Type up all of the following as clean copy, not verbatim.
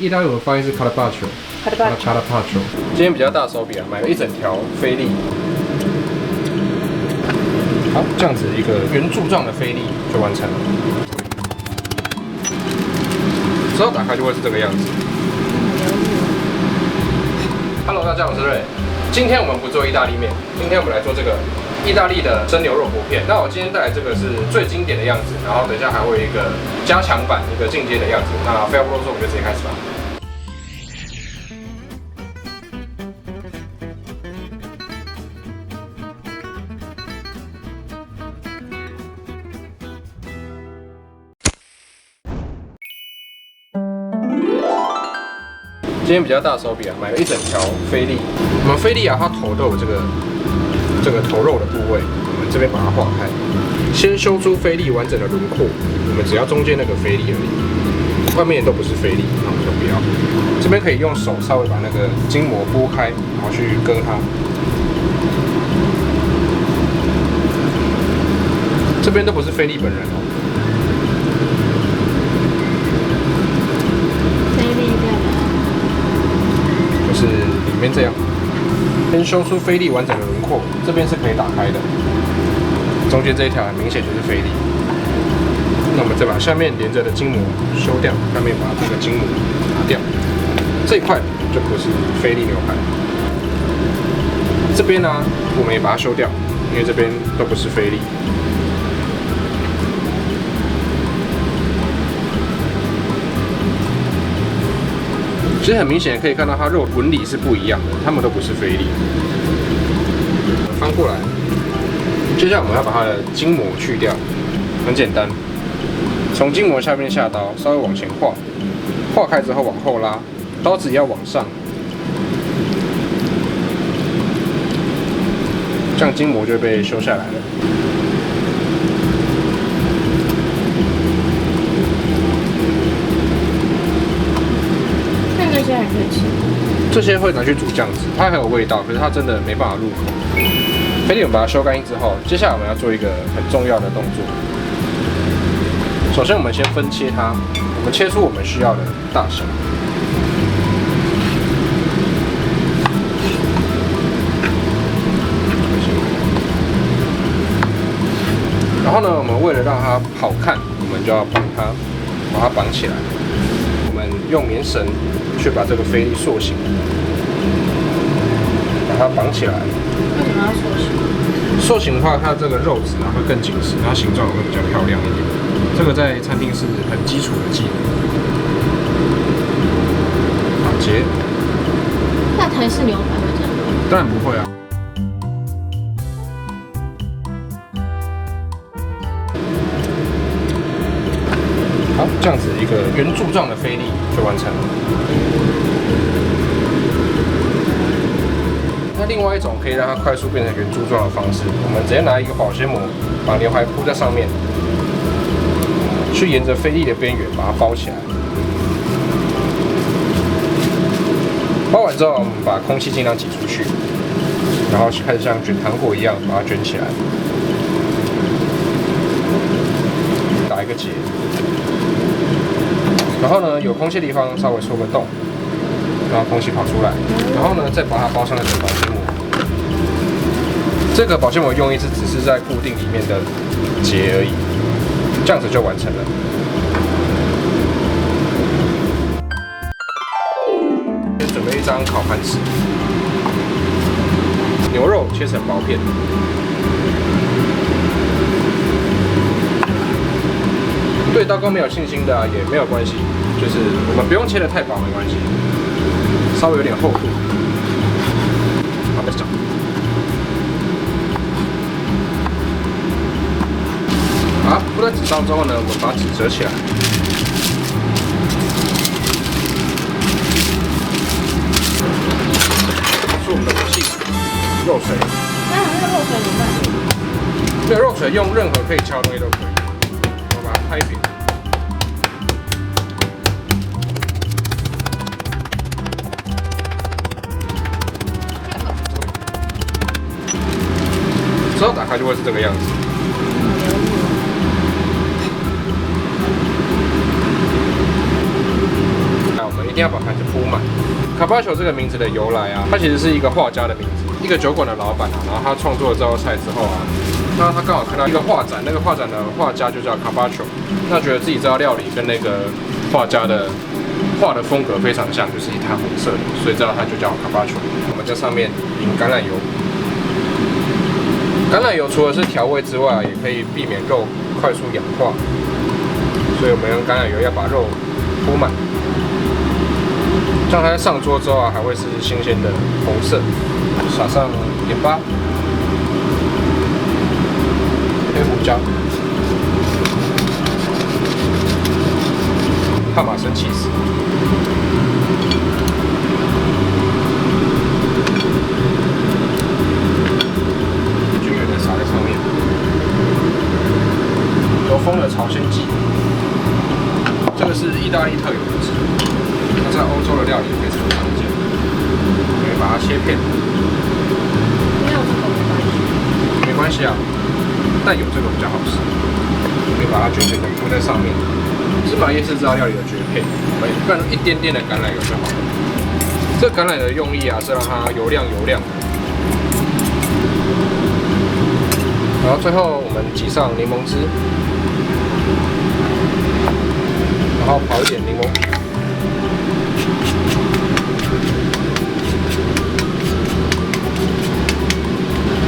意大利文发音是 carpaccio。今天比较大手笔啊，买了一整条菲力。好，这样子一个圆柱状的菲力就完成了。之后打开就会是这个样子。Hello， 大家好，我是瑞。今天我们不做意大利面，今天我们来做这个意大利的蒸牛肉薄片。那我今天带来这个是最经典的样子，然后等一下还会有一个加强版、一个进阶的样子。那废话不多说，我们就直接开始吧。今天比较大手笔啊，买了一整条菲力。我们菲力啊，它头都有这个头肉的部位，我们这边把它划开，先修出菲力完整的轮廓。我们只要中间那个菲力而已，外面都不是菲力，那我们就不要。这边可以用手稍微把那个筋膜拨开，然后去割它。这边都不是菲力本人哦。就是里面这样，先修出菲力完整的轮廓，这边是可以打开的，中间这一条很明显就是菲力。那我们再把下面连着的筋膜修掉，下面把这个筋膜拿掉，这一块就不是菲力牛排。这边呢，我们也把它修掉，因为这边都不是菲力。其实很明显可以看到它肉纹理是不一样的，它们都不是菲力。翻过来，接下来我们要把它的筋膜去掉，很简单，从筋膜下面下刀，稍微往前划，划开之后往后拉，刀子要往上，这样筋膜就被修下来了。这些还可以吃，这些会拿去煮酱汁，它很有味道，可是它真的没办法入口。菲力我们把它修干净之后，接下来我们要做一个很重要的动作。首先我们先分切它，我们切出我们需要的大小。然后呢，我们为了让它好看，我们就要把它绑起来。我们用棉绳去把这个菲力塑形，把它绑起来。为什么要塑形？塑形的话，它这个肉质啊会更紧实，它形状也会比较漂亮一点。这个在餐厅是很基础的技能。打结。那台式牛排会这样吗？当然不会啊。好，这样子一个圆柱状的菲力就完成了。那另外一种可以让它快速变成圆柱状的方式，我们直接拿一个保鲜膜，把牛排铺在上面，去沿着菲力的边缘把它包起来。包完之后，我们把空气尽量挤出去，然后开始像卷糖果一样把它卷起来，打一个结。然后呢，有空气的地方稍微戳个洞，让空气跑出来。然后呢，再把它包上那个保鲜膜。这个保鲜膜用意是只是在固定里面的结而已，这样子就完成了。先准备一张烤盘纸，牛肉切成薄片。对刀工没有信心的也没有关系，就是我们不用切得太薄没关系，稍微有点厚度。好，再找。好，铺在纸上之后呢，我们把纸折起来。是我们的武器，肉锤。那肉锤怎么办？没有肉锤，用任何可以敲的东西都可以。我把它拍扁。之后打开就会是这个样子。那我们一定定要把盘子铺满。卡巴乔这个名字的由来啊，它其实是一个画家的名字，一个酒馆的老板啊，然后他创作了这道菜之后啊，那他刚好看到一个画展，那个画展的画家就叫卡巴乔，那觉得自己这道料理跟那个画家的画的风格非常像，就是一滩红色的，所以这道菜就叫卡巴乔。我们在上面淋橄榄油。橄榄油除了是调味之外，也可以避免肉快速氧化，所以我们用橄榄油要把肉铺满，这样它在上桌之后啊，还会是新鲜的红色。撒上盐巴、黑胡椒、帕玛森起司。油封的朝鲜蓟，这个是意大利特有的汁，它在欧洲的料理非常常见。可以把它切片，没有这个没关系啊，但有这个比较好吃。可以把它均匀的铺在上面。芝麻叶是这道料理的绝配，我们放一点点的橄榄油就好了。这橄榄油的用意啊，是让它油亮的。然后最后我们挤上柠檬汁，然后刨一点柠檬，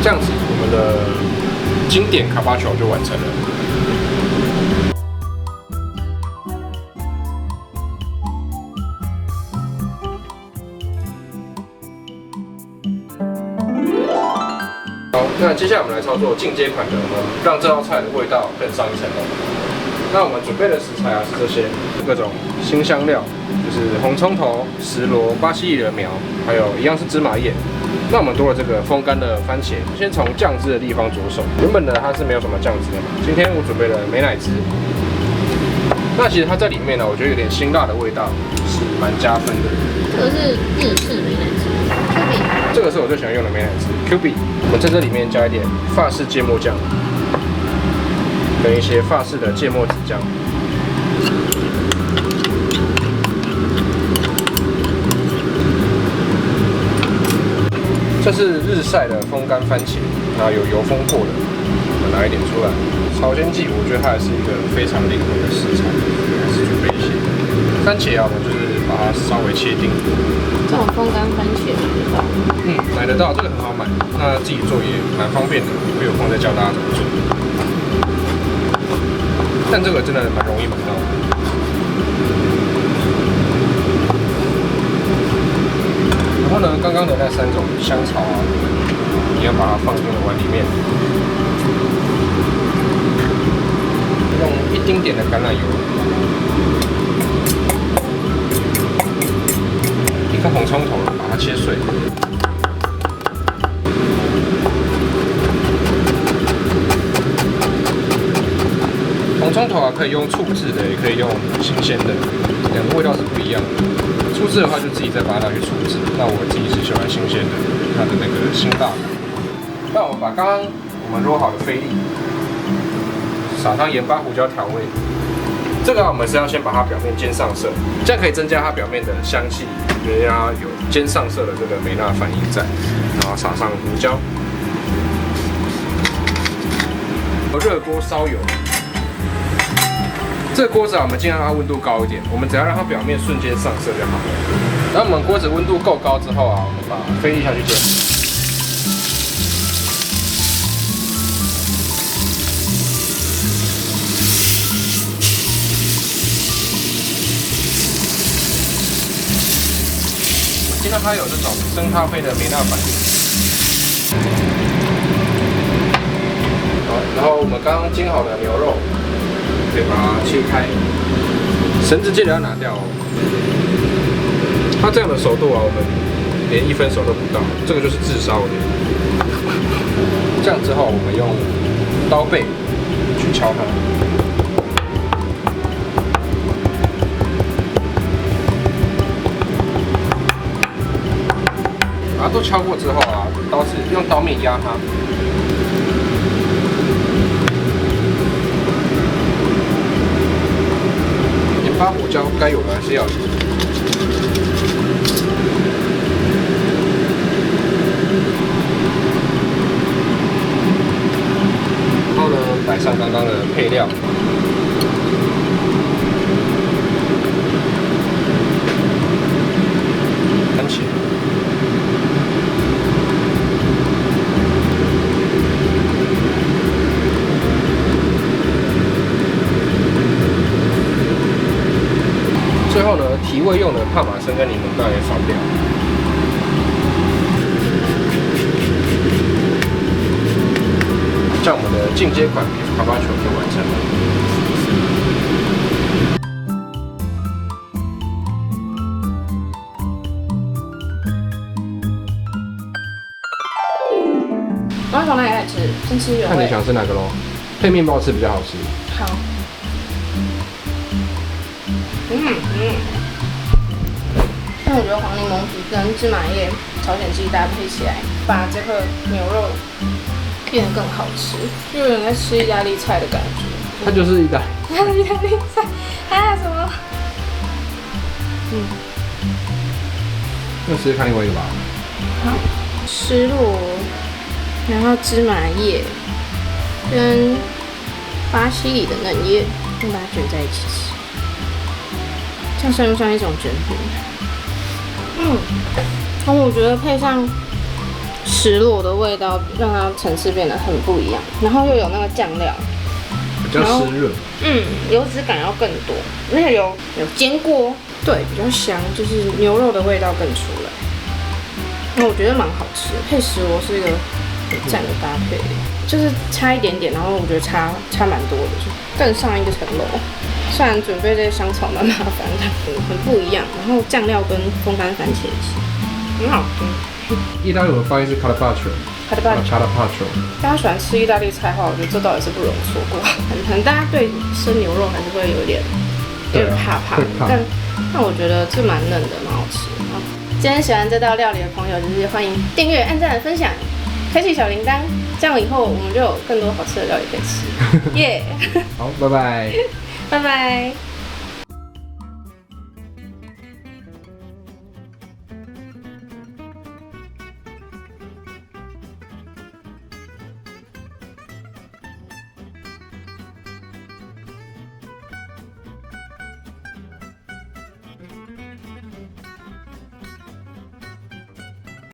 这样子我们的经典卡巴乔就完成了。好，那接下来我们来操作进阶款的，让这道菜的味道更上一层楼。那我们准备的食材啊是这些各种辛香料，就是红葱头、石螺、巴西薏仁苗，还有一样是芝麻叶。那我们多了这个风干的番茄，先从酱汁的地方着手。原本呢它是没有什么酱汁的嘛，今天我准备了美乃滋。那其实它在里面呢，我觉得有点辛辣的味道，是蛮加分的。这个是日式美乃滋 ，Q B。这个是我最喜欢用的美乃滋 ，QB。我们在这里面加一点法式芥末酱，跟一些法式的芥末子酱。这是日晒的风干番茄，然后有油封过的，我们拿一点出来。朝鲜蓟，我觉得它也是一个非常灵魂的食材，还是准备一些。番茄啊，我们就是把它稍微切丁。这种风干番茄买得到？买得到，这个很好买，那自己做也蛮方便的，会有空再教大家怎么做。但这个真的蛮容易买到的。然后呢，刚刚的那3种香草啊，你要把它放进碗里面，用一丁点的橄榄油，一颗红葱头，把它切碎。红葱头啊，可以用醋制的，也可以用新鲜的，两个味道是不一样的。醋制的话，就自己再把它拿去醋制。那我自己是喜欢新鲜的，它的那个辛辣。那我们把刚刚我们揉好的菲力撒上盐巴、胡椒调味。这个我们是要先把它表面煎上色，这样可以增加它表面的香气，也让它有煎上色的这个梅纳反应在。然后撒上胡椒，热锅烧油。这个锅子啊，我们尽量让它温度高一点，我们只要让它表面瞬间上色就好了。然后我们锅子温度够高之后啊，我们把菲力下去煎。尽量它有这种深咖啡的梅纳反应。好，然后我们刚刚煎好的牛肉。可以把它切开，绳子记得要拿掉哦。它这样的熟度啊，我们连1分熟都不到，这个就是炙烧的。这样之后，我们用刀背去敲它。把它都敲过之后啊，用刀面压它。盐巴、胡椒该有的还是要有。配料。番茄。最后呢，提味用的帕玛森跟柠檬当然也少不了。这样我们的进阶款 beef carpaccio 就完成了。我要从哪里开始吃？先吃原味。看你想吃哪个咯，配面包吃比较好吃。好。但我觉得黄柠檬皮跟芝麻叶朝鲜鸡搭配起来，把这个牛肉变得更好吃，就有点在吃意大利菜的感觉。它就是意大利菜，还有什么？那试试看另外一个吧。好，失落，然后芝麻叶跟巴西里的嫩叶，把它卷在一起吃。这样算不算一种卷饼？然后我觉得配上石螺的味道，让它层次变得很不一样。然后又有那个酱料，比较湿润。油脂感要更多，而且有煎过，对，比较香，就是牛肉的味道更出来。那我觉得蛮好吃的，配石螺是一个很赞的搭配，就是差一点点，然后我觉得差蛮多的，就更上一个层楼。虽然准备这些香草蛮麻烦的，很不一样。然后酱料跟风干番茄一起，很好吃。意大利文发音是 carpaccio。carpaccio。大家喜欢吃意大利菜的话，我觉得这倒也是不容错过。可能大家对生牛肉还是会有点怕，但我觉得这蛮嫩的，蛮好吃。今天喜欢这道料理的朋友，就是欢迎订阅、按赞、分享，开启小铃铛，这样以后我们就有更多好吃的料理可以吃。耶！好，拜拜。拜拜。